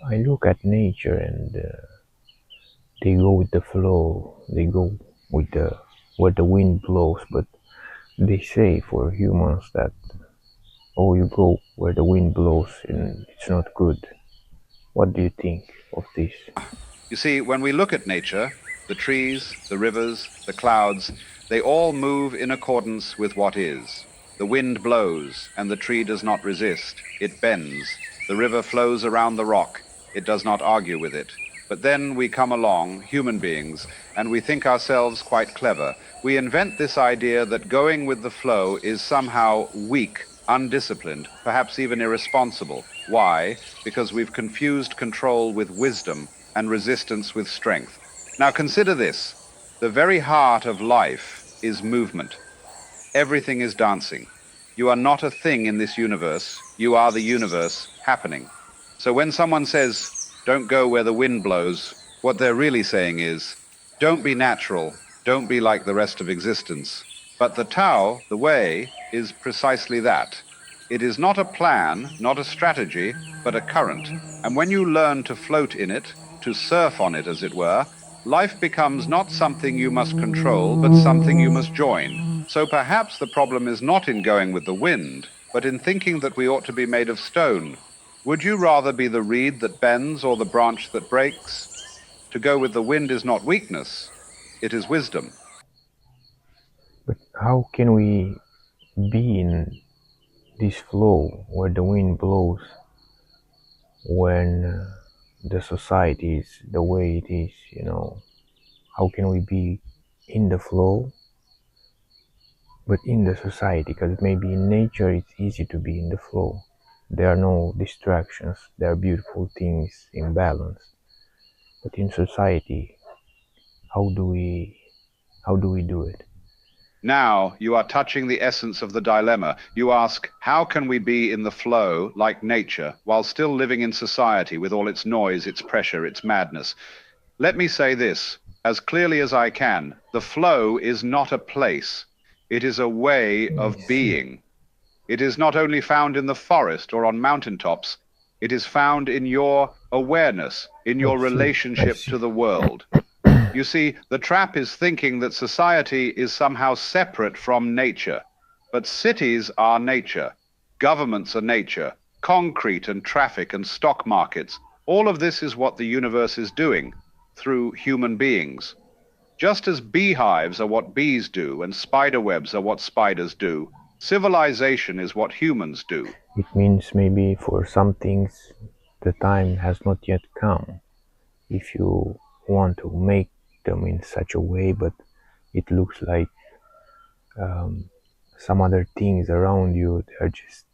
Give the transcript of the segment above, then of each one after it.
I look at nature and they go with the flow. They go with the where the wind blows. But they say for humans that oh, you go where the wind blows and it's not good. What do you think of this? You see, when we look at nature, the trees, the rivers, the clouds, they all move in accordance with what is. The wind blows, and the tree does not resist. It bends. The river flows around the rock. It does not argue with it. But then we come along, human beings, and we think ourselves quite clever. We invent this idea that going with the flow is somehow weak, undisciplined, perhaps even irresponsible. Why? Because we've confused control with wisdom and resistance with strength. Now consider this. The very heart of life is movement. Everything is dancing. You are not a thing in this universe. You are the universe happening. So when someone says, don't go where the wind blows, what they're really saying is, don't be natural. Don't be like the rest of existence. But the Tao, the way, is precisely that. It is not a plan, not a strategy, but a current. And when you learn to float in it, to surf on it, as it were, life becomes not something you must control, but something you must join. So perhaps the problem is not in going with the wind, but in thinking that we ought to be made of stone. Would you rather be the reed that bends or the branch that breaks? To go with the wind is not weakness, it is wisdom. But how can we be in this flow where the wind blows when the society is the way it is, you know? How can we be in the flow but in the society? Because maybe in nature it's easy to be in the flow. There are no distractions, there are beautiful things in balance. But in society, how do we do it? Now you are touching the essence of the dilemma. You ask, how can we be in the flow like nature while still living in society with all its noise, its pressure, its madness? Let me say this, as clearly as I can. The flow is not a place. It is a way I of see. being. It is not only found in the forest or on mountaintops. It is found in your awareness, in I your see. I relationship see. to the world. You see, the trap is thinking that society is somehow separate from nature. But cities are nature. Governments are nature. Concrete and traffic and stock markets. All of this is what the universe is doing through human beings. Just as beehives are what bees do and spider webs are what spiders do, civilization is what humans do. It means maybe for some things the time has not yet come. If you want to make them in such a way, but it looks like some other things around you, they're just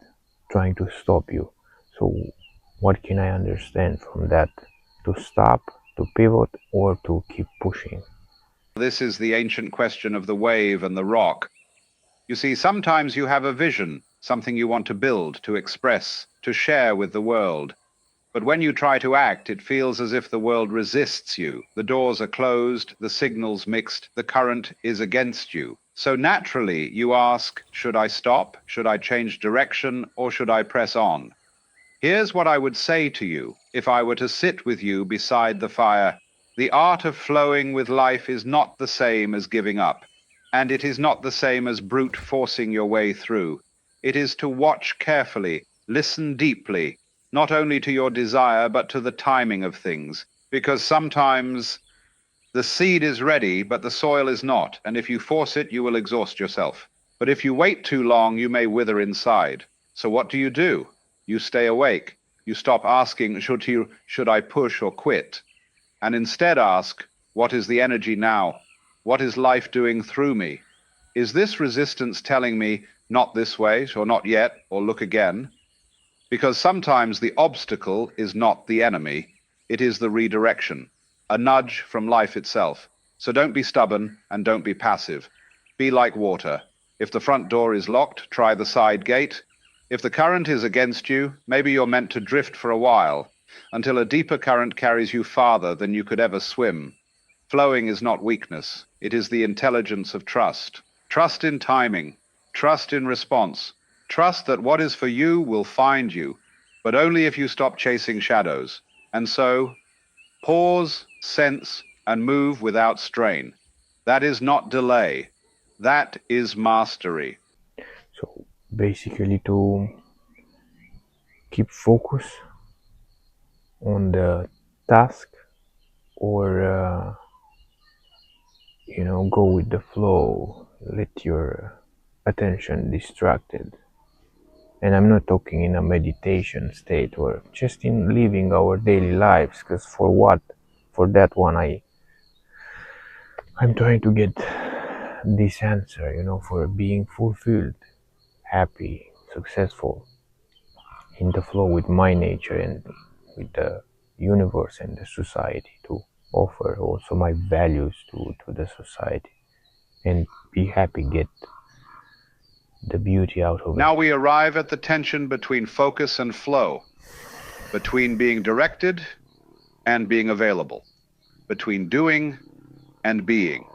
trying to stop you. So what can I understand from that? To stop, to pivot, or to keep pushing? This is the ancient question of the wave and the rock. You see, sometimes you have a vision, something you want to build, to express, to share with the world. But when you try to act, it feels as if the world resists you. The doors are closed, the signals mixed, the current is against you. So naturally, you ask, should I stop? Should I change direction? Or should I press on? Here's what I would say to you if I were to sit with you beside the fire. The art of flowing with life is not the same as giving up, and it is not the same as brute forcing your way through. It is to watch carefully, listen deeply, not only to your desire, but to the timing of things, because sometimes the seed is ready, but the soil is not, and if you force it, you will exhaust yourself. But if you wait too long, you may wither inside. So what do? You stay awake. You stop asking, should I push or quit? And instead ask, what is the energy now? What is life doing through me? Is this resistance telling me, not this way, or not yet, or look again? Because sometimes the obstacle is not the enemy, it is the redirection, a nudge from life itself. So don't be stubborn and don't be passive. Be like water. If the front door is locked, try the side gate. If the current is against you, maybe you're meant to drift for a while, until a deeper current carries you farther than you could ever swim. Flowing is not weakness, it is the intelligence of trust. Trust in timing, trust in response, trust that what is for you will find you, but only if you stop chasing shadows. And so, pause, sense, and move without strain. That is not delay. That is mastery. So basically to keep focus on the task, or go with the flow, let your attention distracted. And I'm not talking in a meditation state or just in living our daily lives, because for that one I'm trying to get this answer, for being fulfilled, happy, successful, in the flow with my nature and with the universe and the society, to offer also my values to the society and be happy, get the beauty out of it. Now we arrive at the tension between focus and flow, between being directed and being available, between doing and being.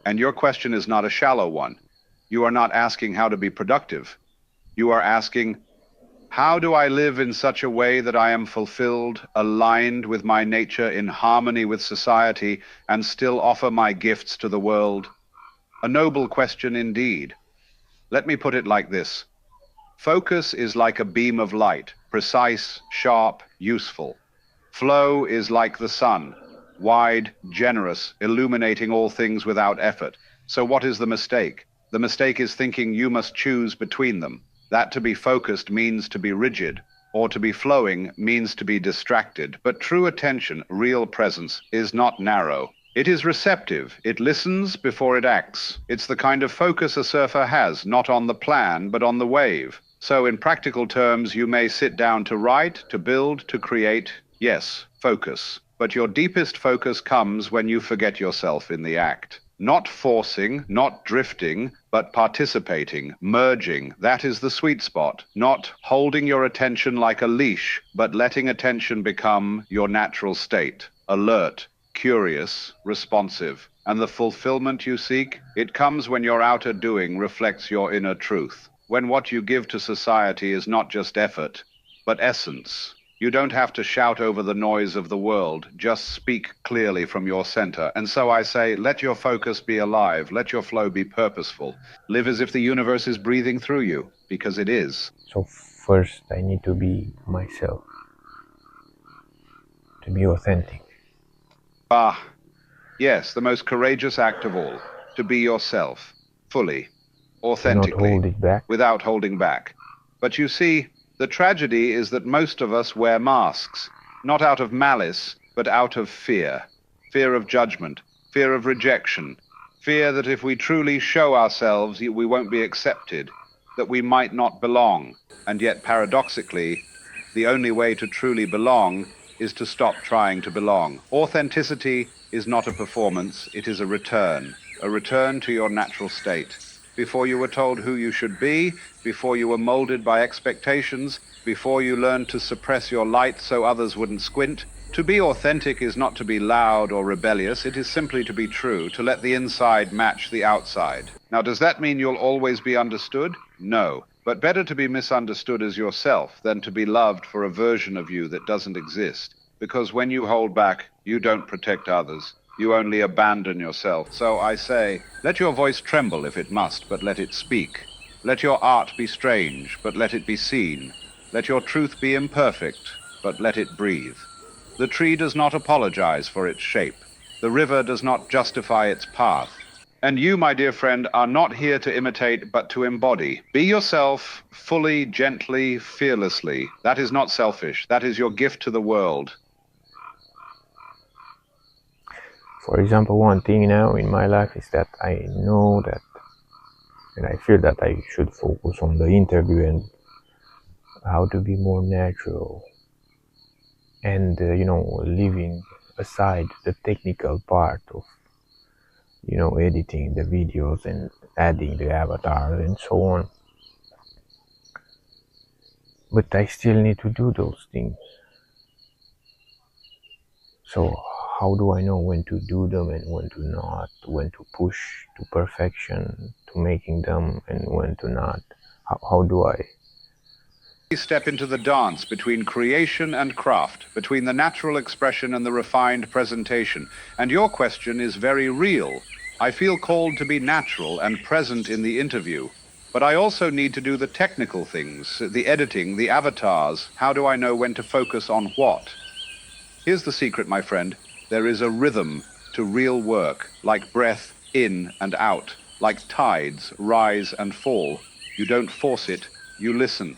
And your question is not a shallow one. You are not asking how to be productive. You are asking, how do I live in such a way that I am fulfilled, aligned with my nature, in harmony with society, and still offer my gifts to the world? A noble question indeed. Let me put it like this. Focus is like a beam of light, precise, sharp, useful. Flow is like the sun, wide, generous, illuminating all things without effort. So what is the mistake? The mistake is thinking you must choose between them. That to be focused means to be rigid, or to be flowing means to be distracted. But true attention, real presence, is not narrow. It is receptive. It listens before it acts. It's the kind of focus a surfer has, not on the plan, but on the wave. So in practical terms, you may sit down to write, to build, to create. Yes, focus. But your deepest focus comes when you forget yourself in the act. Not forcing, not drifting, but participating, merging. That is the sweet spot. Not holding your attention like a leash, but letting attention become your natural state. Alert, curious, responsive. And the fulfillment you seek, it comes when your outer doing reflects your inner truth. When what you give to society is not just effort, but essence. You don't have to shout over the noise of the world, just speak clearly from your center. And so I say, let your focus be alive, let your flow be purposeful. Live as if the universe is breathing through you, because it is. So first I need to be myself, to be authentic. Ah, yes, the most courageous act of all, to be yourself, fully, authentically, hold it back. without holding back. But you see, the tragedy is that most of us wear masks, not out of malice, but out of fear. Fear of judgment, fear of rejection, fear that if we truly show ourselves, we won't be accepted, that we might not belong. And yet, paradoxically, the only way to truly belong is to stop trying to belong. Authenticity is not a performance, it is a return to your natural state. Before you were told who you should be, before you were molded by expectations, before you learned to suppress your light so others wouldn't squint. To be authentic is not to be loud or rebellious, it is simply to be true, to let the inside match the outside. Now, does that mean you'll always be understood? No. But better to be misunderstood as yourself than to be loved for a version of you that doesn't exist. Because when you hold back, you don't protect others. You only abandon yourself. So I say, let your voice tremble if it must, but let it speak. Let your art be strange, but let it be seen. Let your truth be imperfect, but let it breathe. The tree does not apologize for its shape. The river does not justify its path. And you, my dear friend, are not here to imitate, but to embody. Be yourself, fully, gently, fearlessly. That is not selfish. That is your gift to the world. For example, one thing now in my life is that I know that, and I feel that I should focus on the interview and how to be more natural, and leaving aside the technical part of editing the videos and adding the avatars and so on. But I still need to do those things. So how do I know when to do them and when to not, when to push to perfection to making them and when to not? How do I We step into the dance between creation and craft, between the natural expression and the refined presentation. And your question is very real. I feel called to be natural and present in the interview. But I also need to do the technical things, the editing, the avatars. How do I know when to focus on what? Here's the secret, my friend. There is a rhythm to real work, like breath in and out, like tides rise and fall. You don't force it, you listen.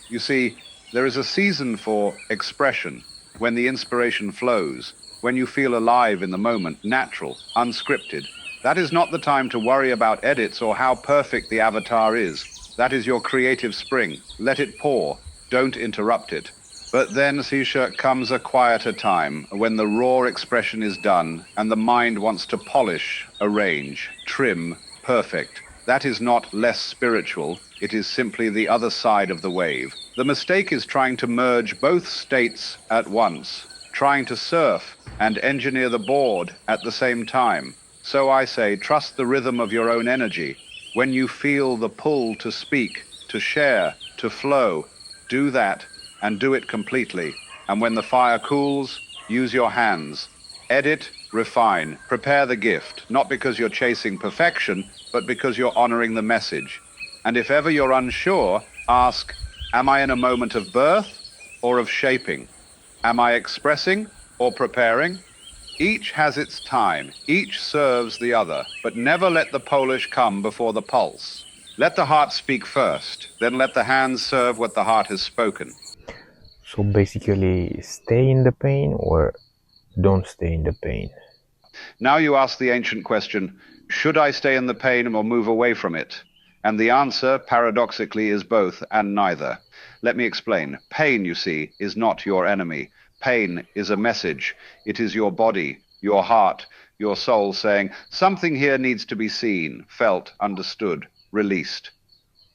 You see, there is a season for expression, when the inspiration flows, when you feel alive in the moment, natural, unscripted. That is not the time to worry about edits or how perfect the avatar is. That is your creative spring. Let it pour. Don't interrupt it. But then, Sisha, comes a quieter time, when the raw expression is done and the mind wants to polish, arrange, trim, perfect. That is not less spiritual, it is simply the other side of the wave. The mistake is trying to merge both states at once, trying to surf and engineer the board at the same time. So I say, trust the rhythm of your own energy. When you feel the pull to speak, to share, to flow, do that and do it completely. And when the fire cools, use your hands. Edit, refine, prepare the gift, not because you're chasing perfection, but because you're honoring the message. And if ever you're unsure, ask, am I in a moment of birth or of shaping? Am I expressing or preparing? Each has its time, each serves the other, but never let the Polish come before the pulse. Let the heart speak first, then let the hands serve what the heart has spoken. So basically, stay in the pain or don't stay in the pain. Now you ask the ancient question, should I stay in the pain or move away from it? And the answer, paradoxically, is both and neither. Let me explain. Pain, you see, is not your enemy. Pain is a message. It is your body, your heart, your soul saying, something here needs to be seen, felt, understood, released.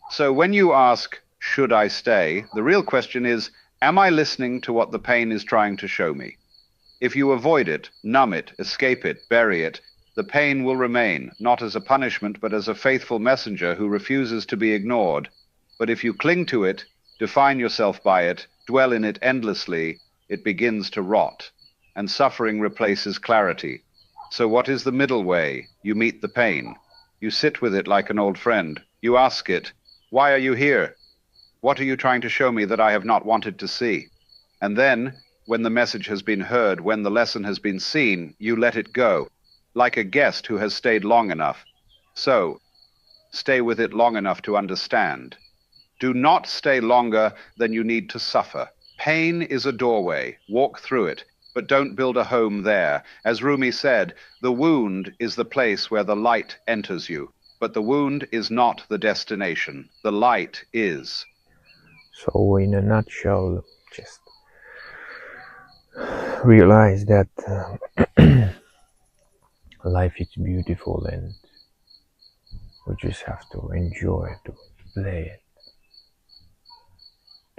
So when you ask, should I stay? The real question is, am I listening to what the pain is trying to show me? If you avoid it, numb it, escape it, bury it, the pain will remain, not as a punishment, but as a faithful messenger who refuses to be ignored. But if you cling to it, define yourself by it, dwell in it endlessly, it begins to rot, and suffering replaces clarity. So what is the middle way? You meet the pain. You sit with it like an old friend. You ask it, why are you here? What are you trying to show me that I have not wanted to see? And then, when the message has been heard, when the lesson has been seen, you let it go, like a guest who has stayed long enough. So, stay with it long enough to understand. Do not stay longer than you need to suffer. Pain is a doorway. Walk through it, but don't build a home there. As Rumi said, the wound is the place where the light enters you. But the wound is not the destination. The light is. So in a nutshell, just realize that life is beautiful and we just have to enjoy to play it.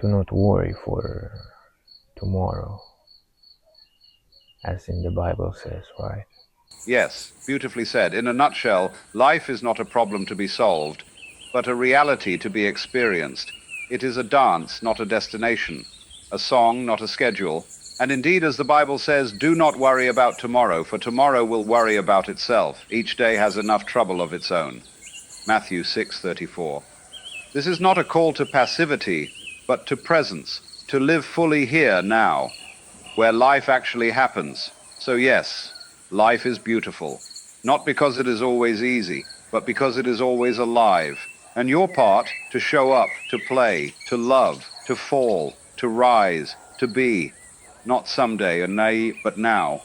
Do not worry for tomorrow, as in the Bible says, right? Yes, beautifully said. In a nutshell, life is not a problem to be solved, but a reality to be experienced. It is a dance, not a destination, a song, not a schedule. And indeed, as the Bible says, do not worry about tomorrow, for tomorrow will worry about itself. Each day has enough trouble of its own. Matthew 6:34. This is not a call to passivity, but to presence, to live fully here now, where life actually happens. So yes, life is beautiful, not because it is always easy, but because it is always alive. And your part, to show up, to play, to love, to fall, to rise, to be, not someday or nay, but now.